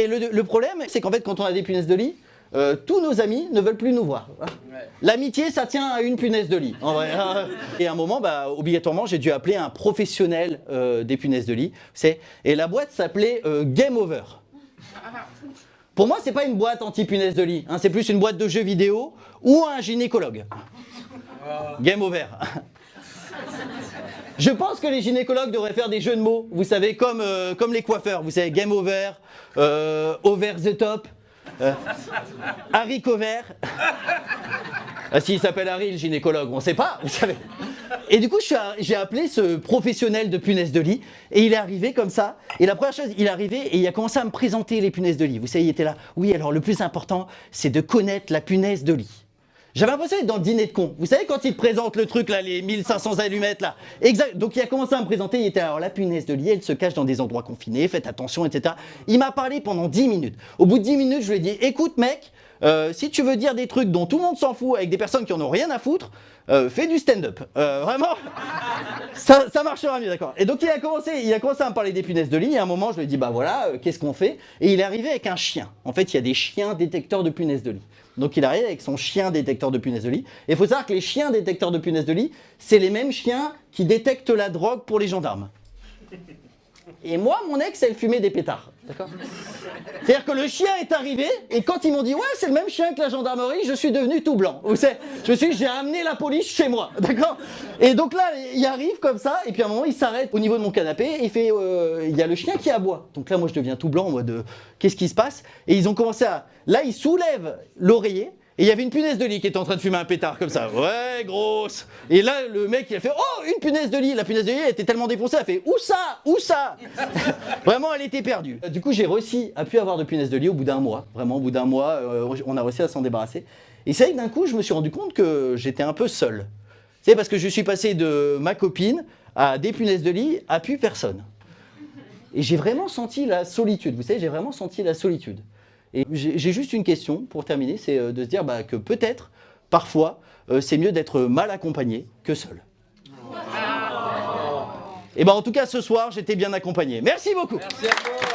Et le problème, c'est qu'en fait, quand on a des punaises de lit, tous nos amis ne veulent plus nous voir. L'amitié, ça tient à une punaise de lit, en vrai. Et à un moment, obligatoirement, j'ai dû appeler un professionnel des punaises de lit. Et la boîte s'appelait Game Over. Pour moi, c'est pas une boîte anti-punaise de lit, hein, c'est plus une boîte de jeux vidéo ou un gynécologue. Game Over. Je pense que les gynécologues devraient faire des jeux de mots, vous savez, comme les coiffeurs. Vous savez, Game Over, Over the Top, Harry Cover. Ah, s'il s'appelle Harry, le gynécologue, on ne sait pas, vous savez. Et du coup, j'ai appelé ce professionnel de punaises de lit, et il est arrivé comme ça. Et la première chose, il est arrivé et il a commencé à me présenter les punaises de lit. Vous savez, il était là. Oui, alors le plus important, c'est de connaître la punaise de lit. J'avais l'impression d'être dans le dîner de con. Vous savez, quand il te présente le truc, là, les 1500 allumettes, là. Exact. Donc, il a commencé à me présenter. Il était alors, la punaise de lit, elle se cache dans des endroits confinés, faites attention, etc. Il m'a parlé pendant 10 minutes. Au bout de 10 minutes, je lui ai dit, écoute, mec, si tu veux dire des trucs dont tout le monde s'en fout, avec des personnes qui en ont rien à foutre, fais du stand-up. Vraiment, ça marchera mieux, d'accord. Et donc, il a commencé à me parler des punaises de lit. Et à un moment, je lui ai dit, bah voilà, qu'est-ce qu'on fait? Et il est arrivé avec un chien. En fait, il y a des chiens détecteurs de punaises de lit. Donc il arrive avec son chien détecteur de punaises de lit. Et il faut savoir que les chiens détecteurs de punaises de lit, c'est les mêmes chiens qui détectent la drogue pour les gendarmes. Et moi, mon ex, elle fumait des pétards. D'accord ? C'est-à-dire que le chien est arrivé, et quand ils m'ont dit « Ouais, c'est le même chien que la gendarmerie », je suis devenu tout blanc. Vous savez, j'ai amené la police chez moi. D'accord ? Et donc là, il arrive comme ça, et puis à un moment, il s'arrête au niveau de mon canapé, et il fait il y a le chien qui aboie. Donc là, moi, je deviens tout blanc en mode qu'est-ce qui se passe ? Et ils ont commencé à... Là, ils soulèvent l'oreiller, et il y avait une punaise de lit qui était en train de fumer un pétard comme ça. Ouais, grosse. Et là, le mec, il a fait « Oh, une punaise de lit !» La punaise de lit, elle était tellement défoncée, elle a fait « Où ça ? Où ça ?» Vraiment, elle était perdue. Du coup, j'ai réussi à plus avoir de punaise de lit au bout d'un mois. Vraiment, au bout d'un mois, on a réussi à s'en débarrasser. Et c'est vrai que d'un coup, je me suis rendu compte que j'étais un peu seul. C'est parce que je suis passé de ma copine à des punaises de lit à plus personne. Et j'ai vraiment senti la solitude. Vous savez, j'ai vraiment senti la solitude. Et j'ai juste une question pour terminer, c'est de se dire que peut-être, parfois, c'est mieux d'être mal accompagné que seul. Et en tout cas, ce soir, j'étais bien accompagné. Merci beaucoup. Merci à toi.